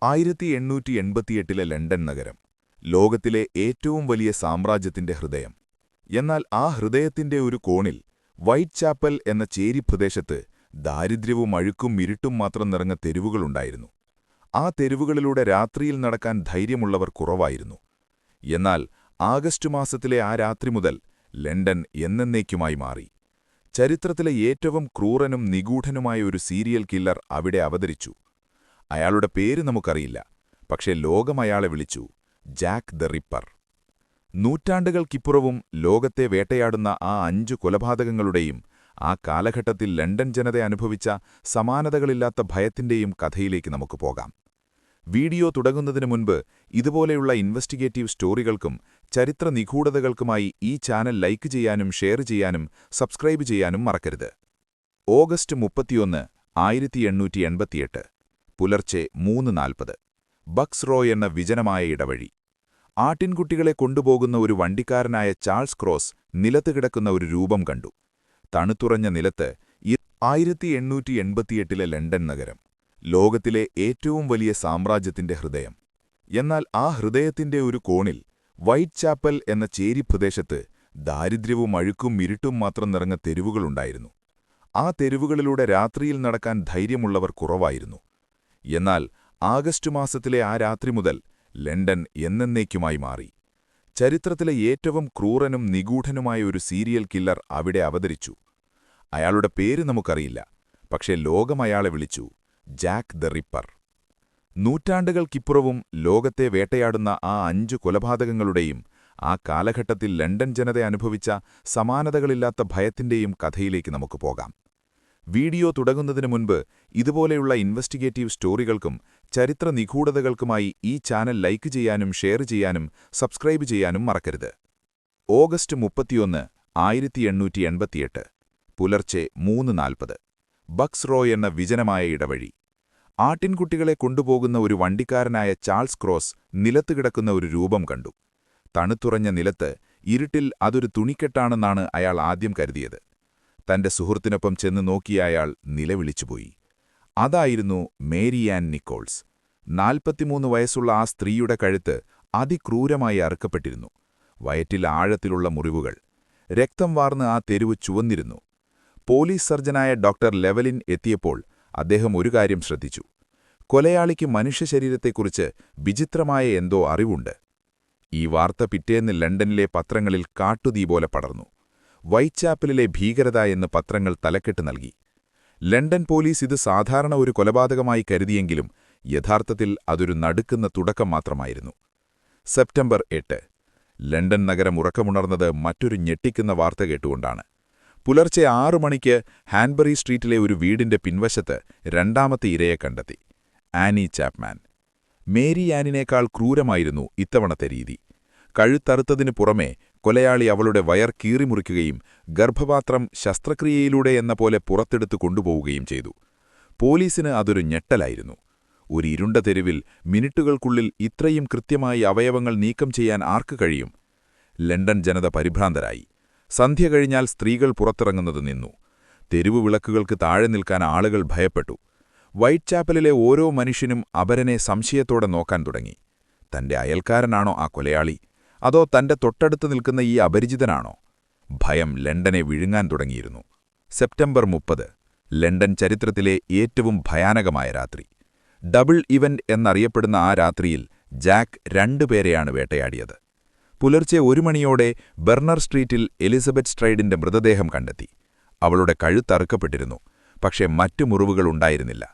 1888 London നഗരം, ലോകത്തിലെ ഏറ്റവും വലിയ സാമ്രാജ്യത്തിന്റെ ഹൃദയം. എന്നാൽ ആ ഹൃദയത്തിന്റെ ഒരു കോണിൽ, വൈറ്റ് ചാപ്പൽ എന്ന ചേരിപ്രദേശത്ത്, ദാരിദ്ര്യവും അഴുക്കും ഇരുട്ടും മാത്രം നിറഞ്ഞ തെരുവുകളുണ്ടായിരുന്നു. ആ തെരുവുകളിലൂടെ രാത്രിയിൽ നടക്കാൻ ധൈര്യമുള്ളവർ കുറവായിരുന്നു. എന്നാൽ ആഗസ്റ്റ് മാസത്തിലെ ആ രാത്രി മുതൽ ലണ്ടൻ എന്നേക്കുമായി മാറി. ചരിത്രത്തിലെ ഏറ്റവും ക്രൂരനും നിഗൂഢനുമായ ഒരു സീരിയൽ കില്ലർ അവിടെ അവതരിച്ചു. അയാളുടെ പേര് നമുക്കറിയില്ല, പക്ഷേ ലോകം അയാളെ വിളിച്ചു ജാക്ക് ദ റിപ്പർ. നൂറ്റാണ്ടുകൾക്കിപ്പുറവും ലോകത്തെ വേട്ടയാടുന്ന ആ 5 കൊലപാതകങ്ങളുടെയും ആ കാലഘട്ടത്തിൽ ലണ്ടൻ ജനത അനുഭവിച്ച സമാനതകളില്ലാത്ത ഭയത്തിന്റെയും കഥയിലേക്ക് നമുക്ക് പോകാം. വീഡിയോ തുടങ്ങുന്നതിനു മുൻപ് ഇതുപോലെയുള്ള ഇൻവെസ്റ്റിഗേറ്റീവ് സ്റ്റോറികൾക്കും ചരിത്ര നിഗൂഢതകൾക്കുമായി ഈ ചാനൽ ലൈക്ക് ചെയ്യാനും ഷെയർ ചെയ്യാനും സബ്സ്ക്രൈബ് ചെയ്യാനും മറക്കരുത്. ഓഗസ്റ്റ് 31, 1888 പുലർച്ചെ 3:40 ബക്സ് റോ എന്ന വിജനമായ ഇടവഴി. ആട്ടിൻകുട്ടികളെ കൊണ്ടുപോകുന്ന ഒരു വണ്ടിക്കാരനായ ചാൾസ് ക്രോസ് നിലത്ത് കിടക്കുന്ന ഒരു രൂപം കണ്ടു. തണുത്തുറഞ്ഞ നിലത്ത് 1888 ലണ്ടൻ നഗരം, ലോകത്തിലെ ഏറ്റവും വലിയ സാമ്രാജ്യത്തിന്റെ ഹൃദയം. എന്നാൽ ആ ഹൃദയത്തിന്റെ ഒരു കോണിൽ, വൈറ്റ് ചാപ്പൽ എന്ന ചേരിപ്രദേശത്ത്, ദാരിദ്ര്യവും അഴുക്കും ഇരുട്ടും മാത്രം നിറഞ്ഞ തെരുവുകളുണ്ടായിരുന്നു. ആ തെരുവുകളിലൂടെ രാത്രിയിൽ നടക്കാൻ ധൈര്യമുള്ളവർ കുറവായിരുന്നു. എന്നാൽ ആഗസ്റ്റ് മാസത്തിലെ ആ രാത്രി മുതൽ ലണ്ടൻ എന്നേക്കുമായി മാറി. ചരിത്രത്തിലെ ഏറ്റവും ക്രൂരനും നിഗൂഢനുമായ ഒരു സീരിയൽ കില്ലർ അവിടെ അവതരിച്ചു. അയാളുടെ പേര് നമുക്കറിയില്ല, പക്ഷേ ലോകം അയാളെ വിളിച്ചു ജാക്ക് ദ റിപ്പർ. നൂറ്റാണ്ടുകൾക്കിപ്പുറവും ലോകത്തെ വേട്ടയാടുന്ന ആ 5 കൊലപാതകങ്ങളുടെയും ആ കാലഘട്ടത്തിൽ ലണ്ടൻ ജനത അനുഭവിച്ച സമാനതകളില്ലാത്ത ഭയത്തിന്റെയും കഥയിലേക്ക് നമുക്ക് പോകാം. വീഡിയോ തുടങ്ങുന്നതിനു മുൻപ് ഇതുപോലെയുള്ള ഇൻവെസ്റ്റിഗേറ്റീവ് സ്റ്റോറികൾക്കും ചരിത്ര നിഗൂഢതകൾക്കുമായി ഈ ചാനൽ ലൈക്ക് ചെയ്യാനും ഷെയർ ചെയ്യാനും സബ്സ്ക്രൈബ് ചെയ്യാനും മറക്കരുത്. ഓഗസ്റ്റ് 31, 1888 പുലർച്ചെ 3:40 ബക്സ് റോ എന്ന വിജനമായ ഇടവഴി. ആട്ടിൻകുട്ടികളെ കൊണ്ടുപോകുന്ന ഒരു വണ്ടിക്കാരനായ ചാൾസ് ക്രോസ് നിലത്ത് കിടക്കുന്ന ഒരു രൂപം കണ്ടു. തണുത്തുറഞ്ഞ നിലത്ത്, ഇരുട്ടിൽ അതൊരു തുണിക്കെട്ടാണെന്നാണ് അയാൾ ആദ്യം കരുതിയത്. തന്റെ സുഹൃത്തിനൊപ്പം ചെന്ന് നോക്കിയ അയാൾ നിലവിളിച്ചുപോയി. അതായിരുന്നു മേരി ആൻ നിക്കോൾസ്. 43 വയസ്സുള്ള ആ സ്ത്രീയുടെ കഴുത്ത് അതിക്രൂരമായി അറുക്കപ്പെട്ടിരുന്നു. വയറ്റിൽ ആഴത്തിലുള്ള മുറിവുകൾ. രക്തം വാർന്ന് ആ തെരുവ് ചുവന്നിരുന്നു. പോലീസ് സർജനായ ഡോക്ടർ ലെവലിൻ എത്തിയപ്പോൾ അദ്ദേഹം ഒരു കാര്യം ശ്രദ്ധിച്ചു. കൊലയാളിക്ക് മനുഷ്യശരീരത്തെക്കുറിച്ച് വിചിത്രമായ എന്തോ അറിവുണ്ട്. ഈ വാർത്ത പിറ്റേന്ന് ലണ്ടനിലെ പത്രങ്ങളിൽ കാട്ടുതീ പോലെ പടർന്നു. വൈറ്റ് ചാപ്പലിലെ ഭീകരത എന്ന് പത്രങ്ങൾ തലക്കെട്ട് നൽകി. ലണ്ടൻ പോലീസ് ഇത് സാധാരണ ഒരു കൊലപാതകമായി കരുതിയെങ്കിലും യഥാർത്ഥത്തിൽ അതൊരു നടുക്കുന്ന തുടക്കം മാത്രമായിരുന്നു. സെപ്റ്റംബർ 8 ലണ്ടൻ നഗരം ഉറക്കമുണർന്നത് മറ്റൊരു ഞെട്ടിക്കുന്ന വാർത്ത കേട്ടുകൊണ്ടാണ്. പുലർച്ചെ 6 മണിക്ക് ഹാൻബറി സ്ട്രീറ്റിലെ ഒരു വീടിന്റെ പിൻവശത്ത് രണ്ടാമത്തെ ഇരയെ കണ്ടെത്തി. Annie Chapman. മേരി ആനിനേക്കാൾ ക്രൂരമായിരുന്നു ഇത്തവണത്തെ രീതി. കഴുത്തറുത്തതിനു പുറമെ കൊലയാളി അവളുടെ വയർ കീറിമുറിക്കുകയും ഗർഭപാത്രം ശസ്ത്രക്രിയയിലൂടെ എന്ന പോലെ പുറത്തെടുത്തു കൊണ്ടുപോവുകയും ചെയ്തു. പോലീസിന് അതൊരു ഞെട്ടലായിരുന്നു. ഒരു ഇരുണ്ട തെരുവിൽ മിനിറ്റുകൾക്കുള്ളിൽ ഇത്രയും കൃത്യമായി അവയവങ്ങൾ നീക്കം ചെയ്യാൻ ആർക്ക് കഴിയും? ലണ്ടൻ ജനത പരിഭ്രാന്തരായി. സന്ധ്യ കഴിഞ്ഞാൽ സ്ത്രീകൾ പുറത്തിറങ്ങുന്നത് നിന്നു. തെരുവു വിളക്കുകൾക്ക് താഴെ നിൽക്കാൻ ആളുകൾ ഭയപ്പെട്ടു. വൈറ്റ് ചാപ്പലിലെ ഓരോ മനുഷ്യനും അപരനെ സംശയത്തോടെ നോക്കാൻ തുടങ്ങി. തന്റെ അയൽക്കാരനാണോ ആ കൊലയാളി? അതോ തന്റെ തൊട്ടടുത്ത് നിൽക്കുന്ന ഈ അപരിചിതനാണോ? ഭയം ലണ്ടനെ വിഴുങ്ങാൻ തുടങ്ങിയിരുന്നു. സെപ്റ്റംബർ 30 ലണ്ടൻ ചരിത്രത്തിലെ ഏറ്റവും ഭയാനകമായ രാത്രി. ഡബിൾ ഇവന്റ് എന്നറിയപ്പെടുന്ന ആ രാത്രിയിൽ ജാക്ക് 2 പേരെയാണ് വേട്ടയാടിയത്. പുലർച്ചെ 1 മണിയോടെ ബെർണർ സ്ട്രീറ്റിൽ എലിസബത്ത് സ്ട്രൈഡിന്റെ മൃതദേഹം കണ്ടെത്തി. അവളുടെ കഴുത്തറുക്കപ്പെട്ടിരുന്നു, പക്ഷേ മറ്റു മുറിവുകൾ ഉണ്ടായിരുന്നില്ല.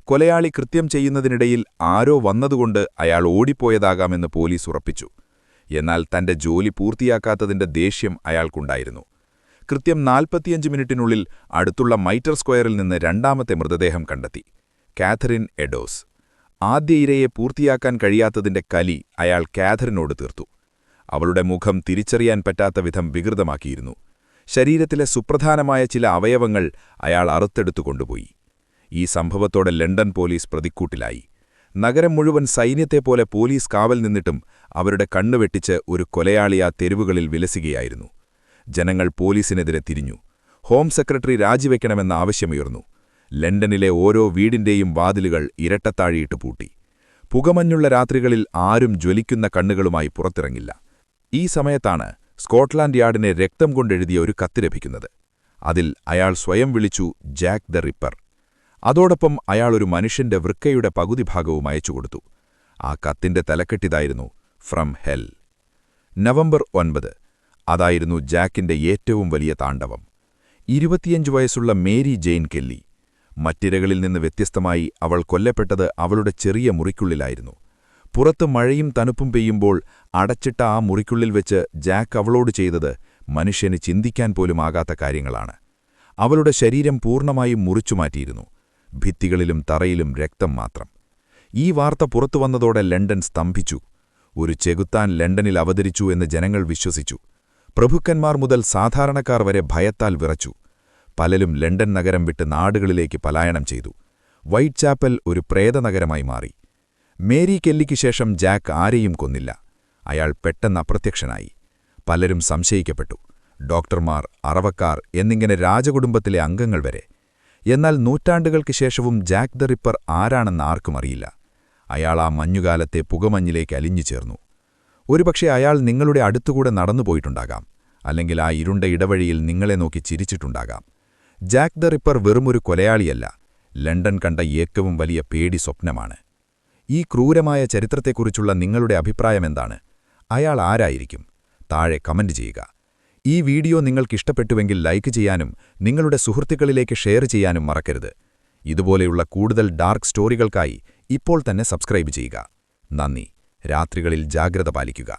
കൊലയാളി കൃത്യം ചെയ്യുന്നതിനിടയിൽ ആരോ വന്നതുകൊണ്ട് അയാൾ ഓടിപ്പോയതാകാമെന്ന് പോലീസ് ഉറപ്പിച്ചു. എന്നാൽ തന്റെ ജോലി പൂർത്തിയാക്കാത്തതിന്റെ ദേഷ്യം അയാൾക്കുണ്ടായിരുന്നു. കൃത്യം 45 മിനിറ്റിനുള്ളിൽ അടുത്തുള്ള മൈറ്റർ സ്ക്വയറിൽ നിന്ന് രണ്ടാമത്തെ മൃതദേഹം കണ്ടെത്തി. കാഥറിൻ എഡോസ്. ആദ്യ ഇരയെ പൂർത്തിയാക്കാൻ കഴിയാത്തതിന്റെ കലി അയാൾ കാഥറിനോട് തീർത്തു. അവളുടെ മുഖം തിരിച്ചറിയാൻ പറ്റാത്ത വിധം വികൃതമാക്കിയിരുന്നു. ശരീരത്തിലെ സുപ്രധാനമായ ചില അവയവങ്ങൾ അയാൾ അറുത്തെടുത്തു കൊണ്ടുപോയി. ഈ സംഭവത്തോടെ ലണ്ടൻ പോലീസ് പ്രതിക്കൂട്ടിലായി. നഗരം മുഴുവൻ സൈന്യത്തെപ്പോലെ പോലീസ് കാവൽ നിന്നിട്ടും അവരുടെ കണ്ണുവെട്ടിച്ച് ഒരു കൊലയാളി ആ തെരുവുകളിൽ വിലസുകയായിരുന്നു. ജനങ്ങൾ പോലീസിനെതിരെ തിരിഞ്ഞു. ഹോം സെക്രട്ടറി രാജിവെക്കണമെന്ന ആവശ്യമുയർന്നു. ലണ്ടനിലെ ഓരോ വീടിന്റെയും വാതിലുകൾ ഇരട്ടത്താഴിയിട്ട് പൂട്ടി. പുകമഞ്ഞുള്ള രാത്രികളിൽ ആരും ജ്വലിക്കുന്ന കണ്ണുകളുമായി പുറത്തിറങ്ങില്ല. ഈ സമയത്താണ് സ്കോട്ട്ലാൻഡ് യാർഡിനെ രക്തം കൊണ്ടെഴുതിയ ഒരു കത്ത് ലഭിക്കുന്നത്. അതിൽ അയാൾ സ്വയം വിളിച്ചു ജാക്ക് ദ റിപ്പർ. അതോടൊപ്പം അയാൾ ഒരു മനുഷ്യന്റെ വൃക്കയുടെ പകുതി ഭാഗവും അയച്ചുകൊടുത്തു. ആ കത്തിന്റെ തലക്കെട്ടിതായിരുന്നു ഫ്രം ഹെൽ. നവംബർ 9. അതായിരുന്നു ജാക്കിന്റെ ഏറ്റവും വലിയ താണ്ഡവം. 25 വയസ്സുള്ള മേരി ജെയിൻ കെല്ലി. മറ്റിരകളിൽ നിന്ന് വ്യത്യസ്തമായി അവൾ കൊല്ലപ്പെട്ടത് അവളുടെ ചെറിയ മുറിക്കുള്ളിലായിരുന്നു. പുറത്ത് മഴയും തണുപ്പും പെയ്യുമ്പോൾ അടച്ചിട്ട ആ മുറിക്കുള്ളിൽ വെച്ച് ജാക്ക് അവളോട് ചെയ്തത് മനുഷ്യന് ചിന്തിക്കാൻ പോലും ആകാത്ത കാര്യങ്ങളാണ്. അവളുടെ ശരീരം പൂർണ്ണമായും മുറിച്ചുമാറ്റിയിരുന്നു. ഭിത്തികളിലും തറയിലും രക്തം മാത്രം. ഈ വാർത്ത പുറത്തുവന്നതോടെ ലണ്ടൻ സ്തംഭിച്ചു. ഒരു ചെകുത്താൻ ലണ്ടനിൽ അവതരിച്ചു എന്ന് ജനങ്ങൾ വിശ്വസിച്ചു. പ്രഭുക്കന്മാർ മുതൽ സാധാരണക്കാർ വരെ ഭയത്താൽ വിറച്ചു. പലരും ലണ്ടൻ നഗരം വിട്ട് നാടുകളിലേക്ക് പലായനം ചെയ്തു. വൈറ്റ് ചാപ്പൽ ഒരു പ്രേതനഗരമായി മാറി. മേരി കെല്ലിക്ക് ശേഷം ജാക്ക് ആരെയും കൊന്നില്ല. അയാൾ പെട്ടെന്ന് അപ്രത്യക്ഷനായി. പലരും സംശയിക്കപ്പെട്ടു. ഡോക്ടർമാർ, അറവക്കാർ എന്നിങ്ങനെ രാജകുടുംബത്തിലെ അംഗങ്ങൾ വരെ. എന്നാൽ നൂറ്റാണ്ടുകൾക്ക് ശേഷവും ജാക്ക് ദ റിപ്പർ ആരാണെന്ന് ആർക്കും അറിയില്ല. അയാൾ ആ മഞ്ഞുകാലത്തെ പുകമഞ്ഞിലേക്ക് അലിഞ്ഞു ചേർന്നു. ഒരുപക്ഷെ അയാൾ നിങ്ങളുടെ അടുത്തുകൂടെ നടന്നുപോയിട്ടുണ്ടാകാം. അല്ലെങ്കിൽ ആ ഇരുണ്ട ഇടവഴിയിൽ നിങ്ങളെ നോക്കി ചിരിച്ചിട്ടുണ്ടാകാം. ജാക്ക് ദ റിപ്പർ വെറുമൊരു കൊലയാളിയല്ല, ലണ്ടൻ കണ്ട ഏറ്റവും വലിയ പേടി സ്വപ്നമാണ്. ഈ ക്രൂരമായ ചരിത്രത്തെക്കുറിച്ചുള്ള നിങ്ങളുടെ അഭിപ്രായമെന്താണ്? അയാൾ ആരായിരിക്കും? താഴെ കമന്റ് ചെയ്യുക. ഈ വീഡിയോ നിങ്ങൾക്കിഷ്ടപ്പെട്ടുവെങ്കിൽ ലൈക്ക് ചെയ്യാനും നിങ്ങളുടെ സുഹൃത്തുക്കളിലേക്ക് ഷെയർ ചെയ്യാനും മറക്കരുത്. ഇതുപോലെയുള്ള കൂടുതൽ ഡാർക്ക് സ്റ്റോറികൾക്കായി ഇപ്പോൾ തന്നെ സബ്സ്ക്രൈബ് ചെയ്യുക. നന്ദി. രാത്രികളിൽ ജാഗ്രത പാലിക്കുക.